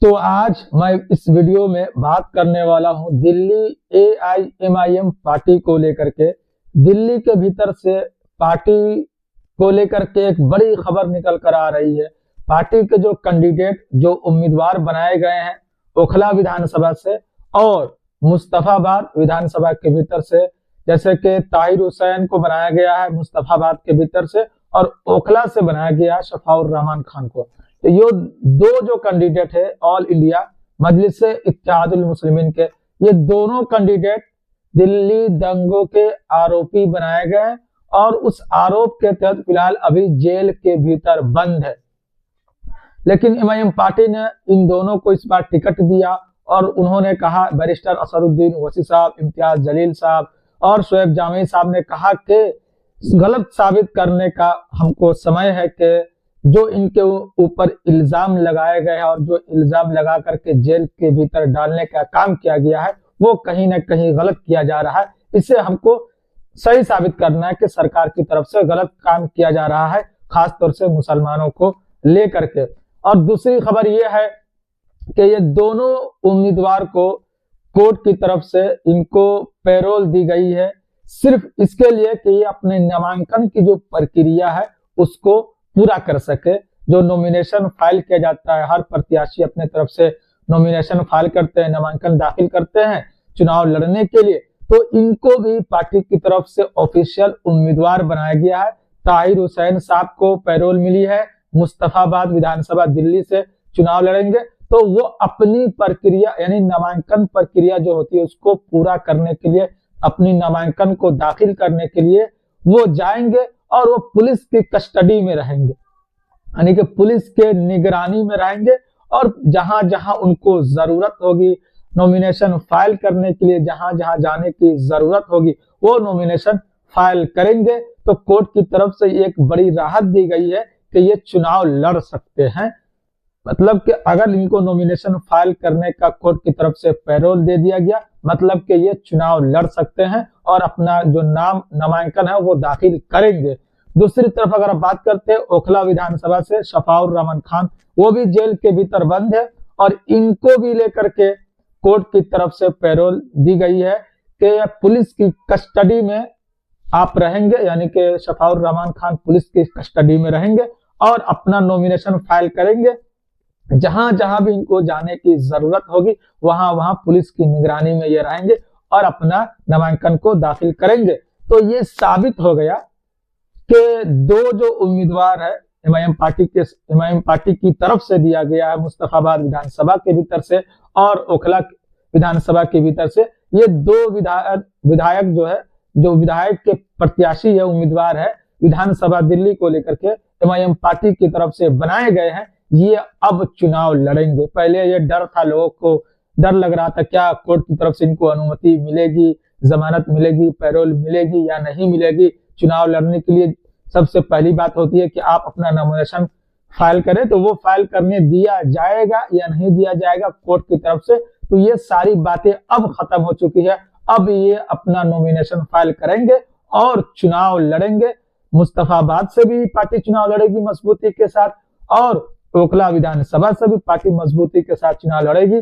तो आज मैं इस वीडियो में बात करने वाला हूं दिल्ली एआईएमआईएम पार्टी को लेकर के। दिल्ली के भीतर से पार्टी को लेकर के एक बड़ी खबर निकल कर आ रही है। पार्टी के जो कैंडिडेट जो उम्मीदवार बनाए गए हैं ओखला विधानसभा से और मुस्तफाबाद विधानसभा के भीतर से, जैसे कि ताहिर हुसैन को बनाया गया है मुस्तफाबाद के भीतर से और ओखला से बनाया गया है शफाउर रहमान खान को। तो ये दो जो कैंडिडेट है ऑल इंडिया मजलिस इत्तेहादुल मुस्लिमीन के, ये दोनों कैंडिडेट दिल्ली दंगों के आरोपी बनाए गए हैं और उस आरोप के तहत फिलहाल अभी जेल के भीतर बंद है। लेकिन एमआईएम पार्टी ने इन दोनों को इस बार टिकट दिया और उन्होंने कहा, बैरिस्टर असदुद्दीन ओवैसी साहब, इम्तियाज जलील साहब और शोएब जामी साहब ने कहा कि गलत साबित करने का हमको समय है कि जो इनके ऊपर इल्जाम लगाए गए हैं और जो इल्जाम लगा करके जेल के भीतर डालने का काम किया गया है वो कहीं ना कहीं गलत किया जा रहा है। इसे हमको सही साबित करना है कि सरकार की तरफ से गलत काम किया जा रहा है, खास तौर से मुसलमानों को लेकर के। और दूसरी खबर यह है कि ये दोनों उम्मीदवार को कोर्ट की तरफ से इनको पैरोल दी गई है, सिर्फ इसके लिए कि ये अपने नामांकन की जो प्रक्रिया है उसको पूरा कर सके। जो नॉमिनेशन फाइल किया जाता है, हर प्रत्याशी अपने तरफ से नॉमिनेशन फाइल करते हैं, नामांकन दाखिल करते हैं चुनाव लड़ने के लिए। तो इनको भी पार्टी की तरफ से ऑफिशियल उम्मीदवार बनाया गया है। ताहिर हुसैन साहब को पैरोल मिली है, मुस्तफाबाद विधानसभा दिल्ली से चुनाव लड़ेंगे, तो वो अपनी प्रक्रिया यानी नामांकन प्रक्रिया जो होती है उसको पूरा करने के लिए, अपनी नामांकन को दाखिल करने के लिए वो जाएंगे और वो पुलिस की कस्टडी में रहेंगे, यानी कि पुलिस के निगरानी में रहेंगे। और जहां जहां उनको जरूरत होगी नॉमिनेशन फाइल करने के लिए, जहां जहां जाने की जरूरत होगी वो नॉमिनेशन फाइल करेंगे। तो कोर्ट की तरफ से एक बड़ी राहत दी गई है कि ये चुनाव लड़ सकते हैं। मतलब कि अगर इनको नॉमिनेशन फाइल करने का कोर्ट की तरफ से पैरोल दे दिया गया, मतलब कि ये चुनाव लड़ सकते हैं और अपना जो नामांकन है वो दाखिल करेंगे। दूसरी तरफ अगर आप बात करते हैं ओखला विधानसभा से शफाउर रहमान खान, वो भी जेल के भीतर बंद है और इनको भी लेकर के कोर्ट की तरफ से पैरोल दी गई है कि पुलिस की कस्टडी में आप रहेंगे, यानी कि शफाउर रहमान खान पुलिस की कस्टडी में रहेंगे और अपना नॉमिनेशन फाइल करेंगे। जहां जहां भी इनको जाने की जरूरत होगी वहां वहां पुलिस की निगरानी में ये रहेंगे और अपना नामांकन को दाखिल करेंगे। तो ये साबित हो गया कि दो जो उम्मीदवार है एमआईएम पार्टी की तरफ से दिया गया है मुस्तफाबाद विधानसभा के भीतर से और ओखला विधानसभा के भीतर से, ये दो विधायक जो है, जो विधायक के प्रत्याशी है, उम्मीदवार है विधानसभा दिल्ली को लेकर के एमआईएम पार्टी की तरफ से बनाए गए हैं। ये अब चुनाव लड़ेंगे। पहले ये डर था, लोगों को डर लग रहा था क्या कोर्ट की तरफ से इनको अनुमति मिलेगी, जमानत मिलेगी, पैरोल मिलेगी या नहीं मिलेगी। चुनाव लड़ने के लिए सबसे पहली बात होती है कि आप अपना नॉमिनेशन फाइल करें, तो वो फाइल करने दिया जाएगा या नहीं दिया जाएगा कोर्ट की तरफ से। तो ये सारी बातें अब खत्म हो चुकी है। अब ये अपना नॉमिनेशन फाइल करेंगे और चुनाव लड़ेंगे। मुस्तफाबाद से भी पार्टी चुनाव लड़ेगी मजबूती के साथ और ओखला विधानसभा से भी पार्टी मजबूती के साथ चुनाव लड़ेगी।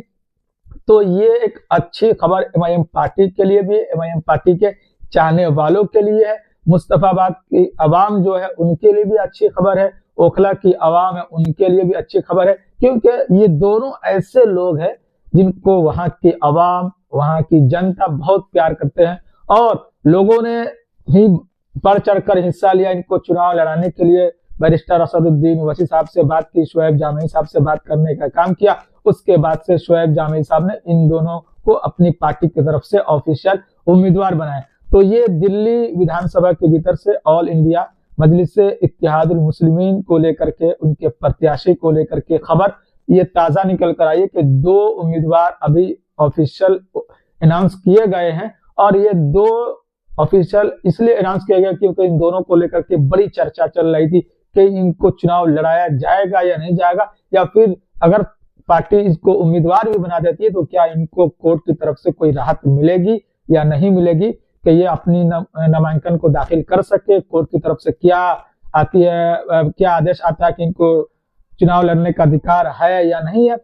तो ये एक अच्छी खबर एमआईएम पार्टी के लिए भी, एमआईएम पार्टी के चाहने वालों के लिए है। मुस्तफाबाद की आवाम जो है उनके लिए भी अच्छी खबर है, ओखला की आवाम है उनके लिए भी अच्छी खबर है, क्योंकि ये दोनों ऐसे लोग हैं जिनको वहां की आवाम, वहां की जनता बहुत प्यार करते हैं और लोगों ने ही बढ़ चढ़कर हिस्सा लिया इनको चुनाव लड़ाने के लिए। बैरिस्टर असदुद्दीन ओवैसी साहब से बात की, शोएब जामी साहब से बात करने का काम किया, उसके बाद से शोएब जामी साहब ने इन दोनों को अपनी पार्टी की तरफ से ऑफिशियल उम्मीदवार बनाए। तो ये दिल्ली विधानसभा के भीतर से ऑल इंडिया मजलिस इत्तेहादुल मुस्लिमीन को लेकर के, उनके प्रत्याशी को लेकर के खबर ये ताजा निकल कर आई है कि दो उम्मीदवार अभी ऑफिशियल अनाउंस किए गए हैं। और ये दो ऑफिशियल इसलिए अनाउंस किया गया क्योंकि इन दोनों को लेकर के बड़ी चर्चा चल रही थी कि इनको चुनाव लड़ाया जाएगा या नहीं जाएगा, या फिर अगर पार्टी इसको उम्मीदवार भी बना देती है तो क्या इनको कोर्ट की तरफ से कोई राहत मिलेगी या नहीं मिलेगी कि ये अपनी नामांकन को दाखिल कर सके। कोर्ट की तरफ से क्या आती है, क्या आदेश आता है कि इनको चुनाव लड़ने का अधिकार है या नहीं है।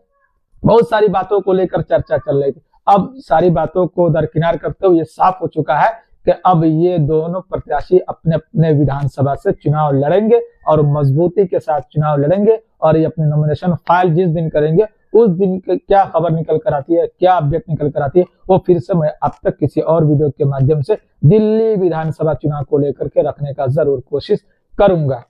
बहुत सारी बातों को लेकर चर्चा चल रही थी। अब सारी बातों को दरकिनार करते हुए साफ हो चुका है कि अब ये दोनों प्रत्याशी अपने अपने विधानसभा से चुनाव लड़ेंगे और मजबूती के साथ चुनाव लड़ेंगे, और ये अपनी नॉमिनेशन फाइल जिस दिन करेंगे उस दिन क्या खबर निकल कर आती है, क्या अपडेट निकल कर आती है, वो फिर से मैं अब तक किसी और वीडियो के माध्यम से दिल्ली विधानसभा चुनाव को लेकर के रखने का जरूर कोशिश करूंगा।